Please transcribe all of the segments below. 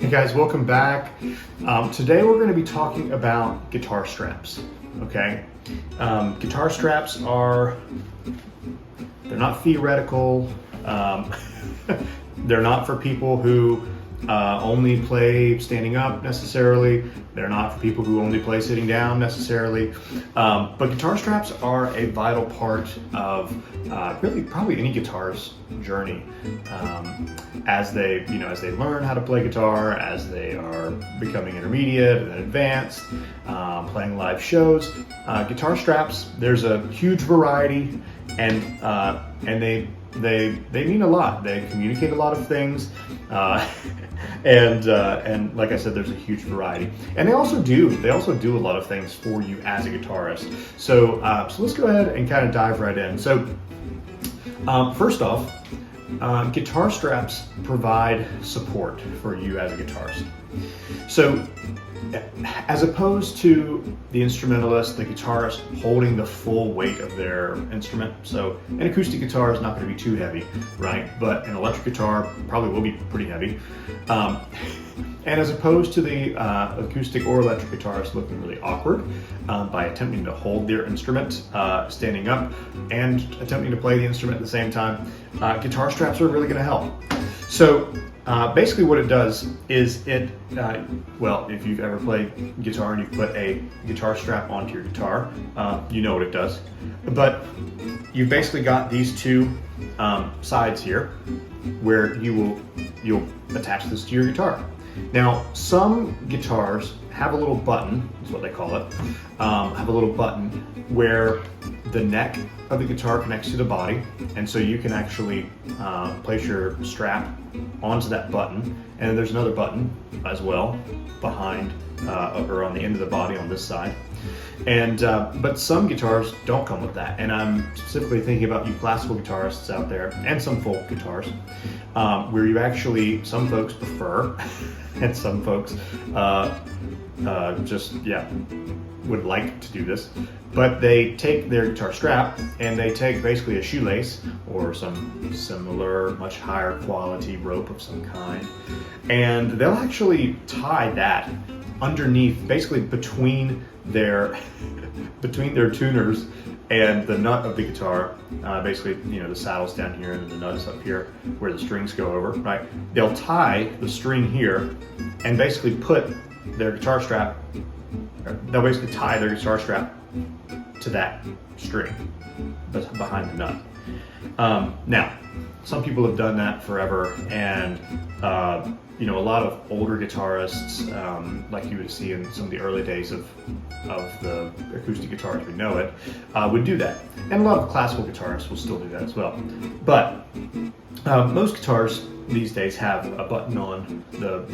Hey guys, welcome back. Today we're going to be talking about guitar straps, okay? Guitar straps they're not theoretical. They're not for people who only play standing up necessarily. They're not for people who only play sitting down necessarily. But guitar straps are a vital part of really probably any guitar's journey. As they learn how to play guitar, as they are becoming intermediate and then advanced, playing live shows. Guitar straps, there's a huge variety, and they mean a lot. They communicate a lot of things, and like I said, there's a huge variety. And they also do a lot of things for you as a guitarist. So let's go ahead and kind of dive right in. So first off, guitar straps provide support for you as a guitarist. So as opposed to the instrumentalist, the guitarist holding the full weight of their instrument. So an acoustic guitar is not going to be too heavy, right? But an electric guitar probably will be pretty heavy. And as opposed to the acoustic or electric guitarist looking really awkward by attempting to hold their instrument standing up and attempting to play the instrument at the same time, guitar straps are really going to help. So basically what it does is if you've ever played guitar and you've put a guitar strap onto your guitar, you know what it does. But you've basically got these two sides here where you'll attach this to your guitar. Now, some guitars have a little button, is what they call it, have a little button where the neck of the guitar connects to the body, and so you can actually place your strap onto that button, and then there's another button as well behind or on the end of the body on this side. And but some guitars don't come with that, and I'm specifically thinking about you classical guitarists out there and some folk guitars, where you actually, some folks prefer and some folks would like to do this, but they take their guitar strap and they take basically a shoelace or some similar much higher quality rope of some kind, and they'll actually tie that underneath, basically between their tuners and the nut of the guitar. Basically, the saddle's down here and the nut is up here where the strings go over, right? They'll tie the string here and basically put their guitar strap, they'll basically tie their guitar strap to that string behind the nut. Now, some people have done that forever, and a lot of older guitarists, like you would see in some of the early days of the acoustic guitar as we know it, would do that. And a lot of classical guitarists will still do that as well. But most guitars these days have a button on the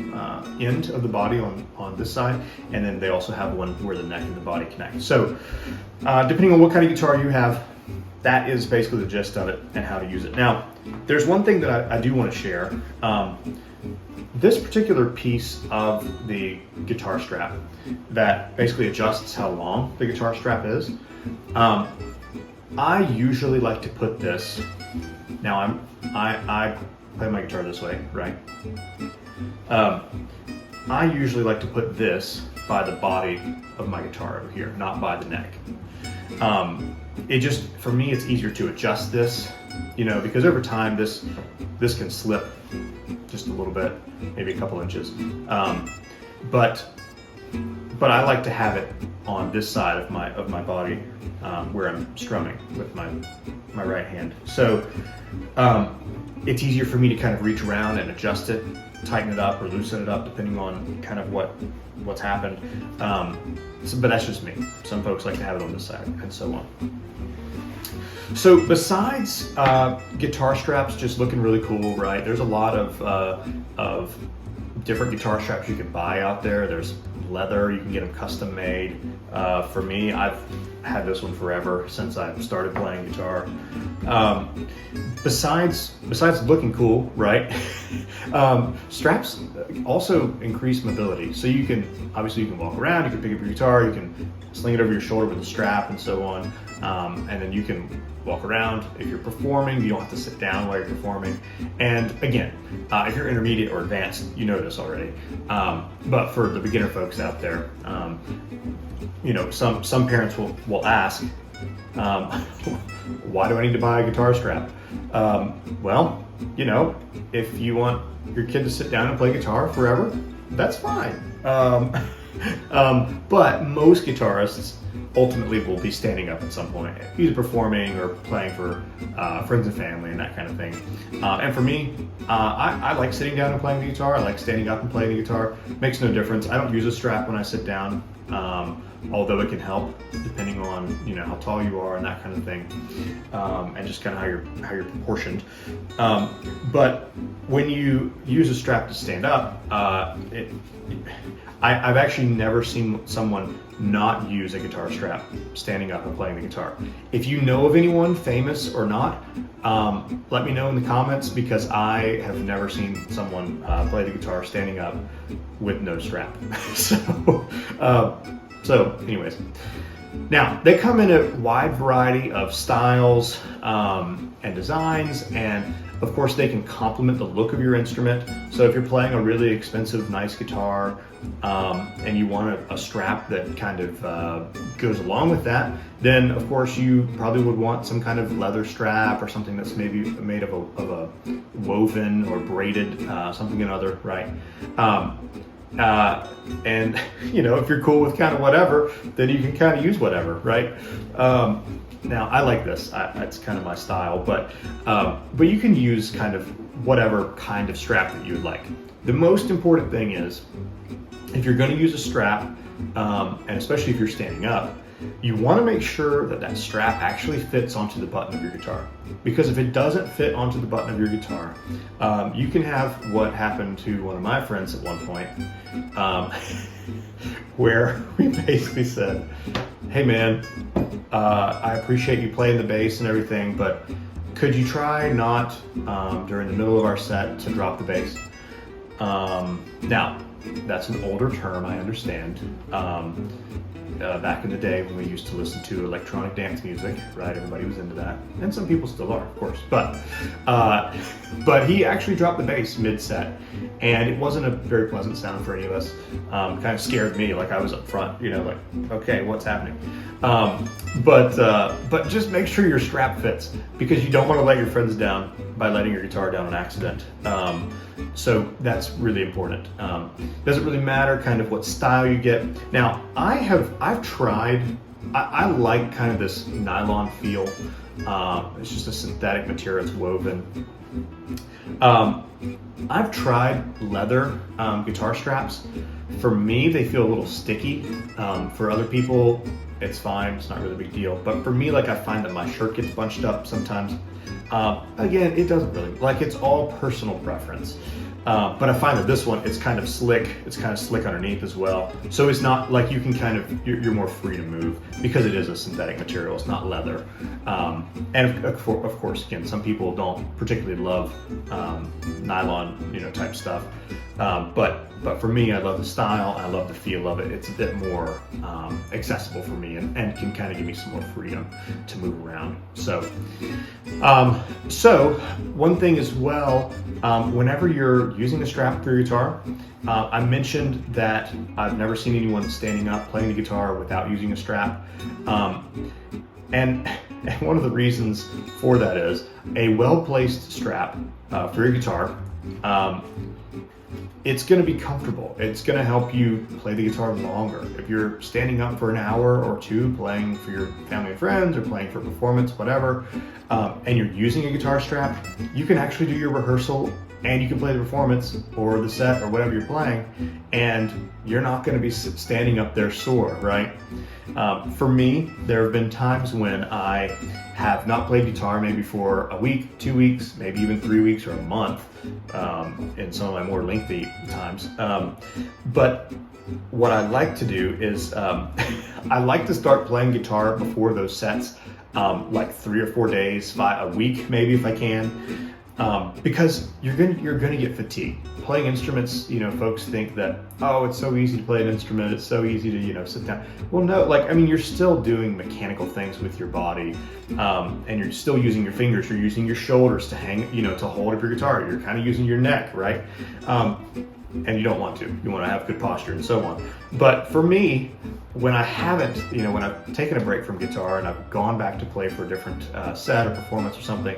end of the body on this side, and then they also have one where the neck and the body connect. So depending on what kind of guitar you have, that is basically the gist of it and how to use it. Now, there's one thing that I do want to share. This particular piece of the guitar strap that basically adjusts how long the guitar strap is, I usually like to put this, now I play my guitar this way, right? I usually like to put this by the body of my guitar over here, not by the neck. For me, it's easier to adjust this, because over time this can slip just a little bit, maybe a couple inches. But I like to have it on this side of my body where I'm strumming with my right hand. So it's easier for me to kind of reach around and adjust it, tighten it up or loosen it up depending on kind of what's happened. But that's just me. Some folks like to have it on this side, and so on. So besides guitar straps just looking really cool, right? There's a lot of different guitar straps you can buy out there. There's leather, you can get them custom made. For me, I've had this one forever since I started playing guitar. Besides looking cool, right? Straps also increase mobility. So you can walk around, you can pick up your guitar, you can sling it over your shoulder with a strap and so on. and then you can walk around. If you're performing, you don't have to sit down while you're performing. And again, if you're intermediate or advanced, you know this already. But for the beginner folks out there, some parents will ask, why do I need to buy a guitar strap? Well, if you want your kid to sit down and play guitar forever, that's fine. But most guitarists ultimately will be standing up at some point, either performing or playing for friends and family and that kind of thing. And for me, I like sitting down and playing the guitar. I like standing up and playing the guitar. Makes no difference. I don't use a strap when I sit down, although it can help depending on how tall you are and that kind of thing, and just kind of how you're proportioned. But when you use a strap to stand up, I've actually never seen someone not use a guitar strap standing up and playing the guitar. If you know of anyone, famous or not, let me know in the comments, because I have never seen someone play the guitar standing up with no strap. So anyways, now they come in a wide variety of styles and designs, and of course they can complement the look of your instrument. So if you're playing a really expensive, nice guitar, and you want a strap that kind of goes along with that, then of course you probably would want some kind of leather strap or something that's maybe made of a woven or braided something or other, right? And if you're cool with kind of whatever, then you can kind of use whatever, right? Now I like this, it's kind of my style, but you can use kind of whatever kind of strap that you would like. The most important thing is, if you're going to use a strap, and especially if you're standing up, you want to make sure that strap actually fits onto the button of your guitar. Because if it doesn't fit onto the button of your guitar, you can have what happened to one of my friends at one point, where we basically said, hey man, I appreciate you playing the bass and everything, but could you try not, during the middle of our set, to drop the bass? Now, that's an older term, I understand. Back in the day when we used to listen to electronic dance music, right? Everybody was into that, and some people still are, of course. But he actually dropped the bass mid-set, and it wasn't a very pleasant sound for any of us. Kind of scared me, like I was up front, like, okay, what's happening? But just make sure your strap fits, because you don't want to let your friends down by letting your guitar down on accident. So that's really important. Doesn't really matter kind of what style you get. Now, I've tried, I like kind of this nylon feel. It's just a synthetic material, it's woven. I've tried leather guitar straps. For me, they feel a little sticky. For other people, it's fine, it's not really a big deal. But for me, like, I find that my shirt gets bunched up sometimes. Again, it doesn't really, like, it's all personal preference. But I find that this one, it's kind of slick. It's kind of slick underneath as well. So it's not like you can kind of, you're more free to move, because it is a synthetic material. It's not leather. And of course, again, some people don't particularly love nylon, type stuff. But for me, I love the style. I love the feel of it. It's a bit more accessible for me, and can kind of give me some more freedom to move around. So one thing as well, whenever you're using a strap for your guitar, I mentioned that I've never seen anyone standing up playing the guitar without using a strap. And one of the reasons for that is a well-placed strap for your guitar. It's going to be comfortable. It's going to help you play the guitar longer. If you're standing up for an hour or two playing for your family and friends, or playing for performance, whatever, and you're using a guitar strap, you can actually do your rehearsal, and you can play the performance or the set or whatever you're playing, and you're not going to be standing up there sore, right? For me, there have been times when I have not played guitar maybe for a week, 2 weeks, maybe even 3 weeks or a month, in some of my more lengthy times. But what I like to do is I like to start playing guitar before those sets, like 3 or 4 days, a week maybe if I can. because you're gonna get fatigued. Playing instruments, folks think that, oh, it's so easy to play an instrument, it's so easy to, sit down. Well, no, you're still doing mechanical things with your body, and you're still using your fingers, you're using your shoulders to hang, to hold up your guitar, you're kind of using your neck, right? And you don't want to. You want to have good posture and so on. But for me, when I haven't, when I've taken a break from guitar and I've gone back to play for a different set or performance or something,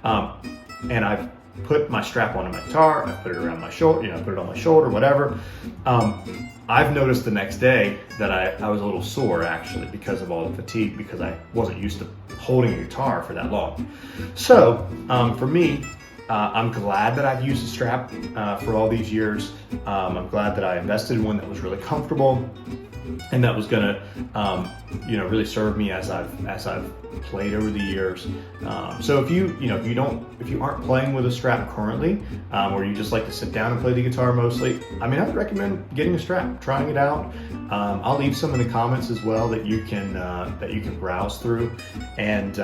and I've put my strap onto my guitar, I put it around my shoulder, put it on my shoulder, whatever. I've noticed the next day that I was a little sore actually because of all the fatigue, because I wasn't used to holding a guitar for that long. So for me, I'm glad that I've used a strap for all these years. I'm glad that I invested in one that was really comfortable and that was gonna, really serve me as I've played over the years. So if you aren't playing with a strap currently, or you just like to sit down and play the guitar mostly, I would recommend getting a strap, trying it out. I'll leave some in the comments as well that you can browse through, and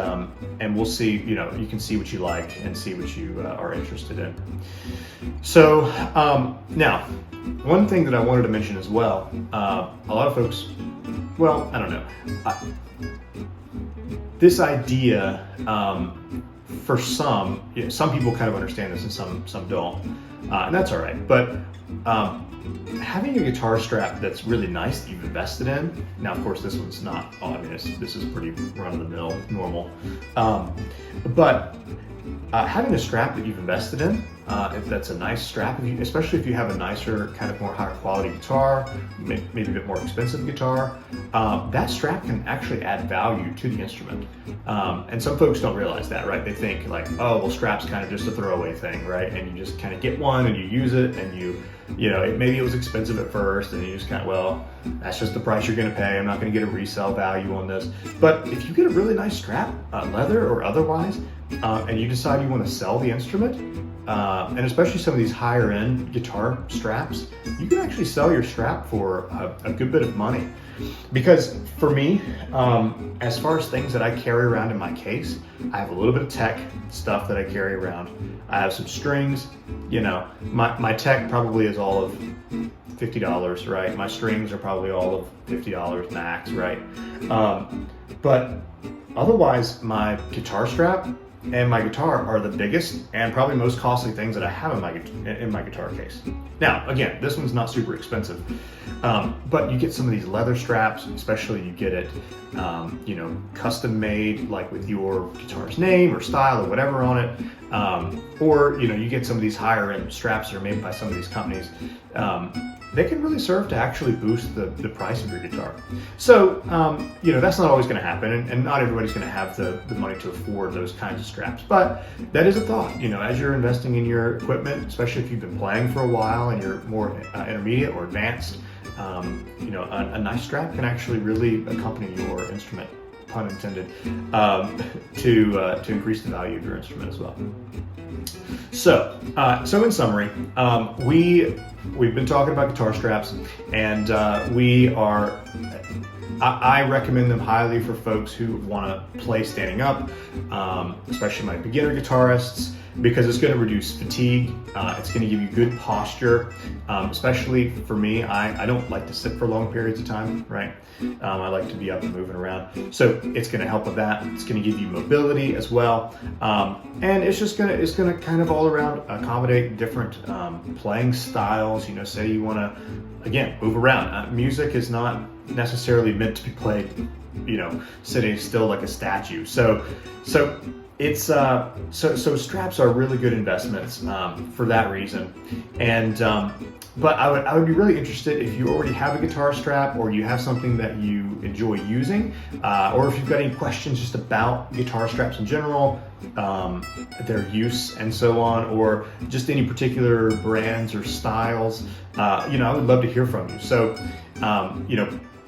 we'll see. You can see what you like and see what you are interested in. So now, one thing that I wanted to mention as well, a lot of folks, well, I don't know, this idea, for some people kind of understand this and some don't, and that's all right. But having a guitar strap that's really nice that you've invested in. Now, of course, this one's not. This is pretty run-of-the-mill, normal. But having a strap that you've invested in, if that's a nice strap, especially if you have a nicer, kind of more higher quality guitar, maybe a bit more expensive guitar, that strap can actually add value to the instrument. And some folks don't realize that, right? They think like, oh, well, strap's kind of just a throwaway thing, right? And you just kind of get one and you use it, and maybe it was expensive at first, and you just kind of, well, that's just the price you're going to pay. I'm not going to get a resale value on this. But if you get a really nice strap, leather or otherwise, and you decide you want to sell the instrument, and especially some of these higher end guitar straps, you can actually sell your strap for a good bit of money. Because for me, as far as things that I carry around in my case, I have a little bit of tech stuff that I carry around. I have some strings, my tech probably is all of $50, right? My strings are probably all of $50 max, right? But otherwise, my guitar strap and my guitar are the biggest and probably most costly things that I have in my guitar case. Now, again, this one's not super expensive, but you get some of these leather straps, especially you get it, custom made, like with your guitar's name or style or whatever on it, or you get some of these higher end straps that are made by some of these companies. They can really serve to actually boost the price of your guitar. So, that's not always going to happen, and not everybody's going to have the money to afford those kinds of straps. But that is a thought, as you're investing in your equipment, especially if you've been playing for a while and you're more intermediate or advanced, a nice strap can actually really accompany your instrument, pun intended, to increase the value of your instrument as well. So in summary, we've been talking about guitar straps, and I recommend them highly for folks who want to play standing up, especially my beginner guitarists, because it's going to reduce fatigue. It's going to give you good posture, especially for me. I don't like to sit for long periods of time, right? I like to be up and moving around. So it's going to help with that. It's going to give you mobility as well. And it's going to kind of all around accommodate different playing styles. Say you want to, again, move around. Music is not necessarily meant to be played, sitting still like a statue. So it's so straps are really good investments for that reason. And but I would be really interested if you already have a guitar strap, or you have something that you enjoy using, or if you've got any questions just about guitar straps in general, their use and so on, or just any particular brands or styles. I would love to hear from you. So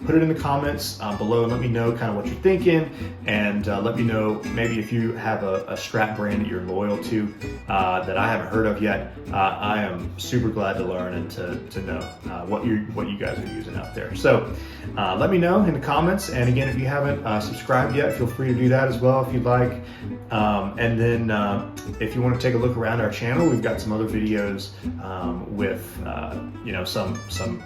put it in the comments below and let me know kind of what you're thinking, and let me know maybe if you have a strap brand that you're loyal to that I haven't heard of yet. I am super glad to learn and to know what you guys are using out there. So let me know in the comments, and again, if you haven't subscribed yet, feel free to do that as well if you'd like. And then if you want to take a look around our channel, we've got some other videos with some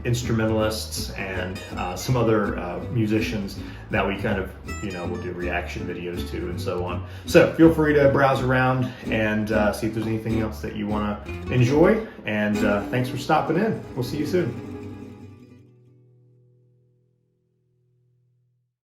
instrumentalists and some other musicians that we kind of we'll do reaction videos to and so on. So feel free to browse around and see if there's anything else that you want to enjoy. And thanks for stopping in. We'll see you soon.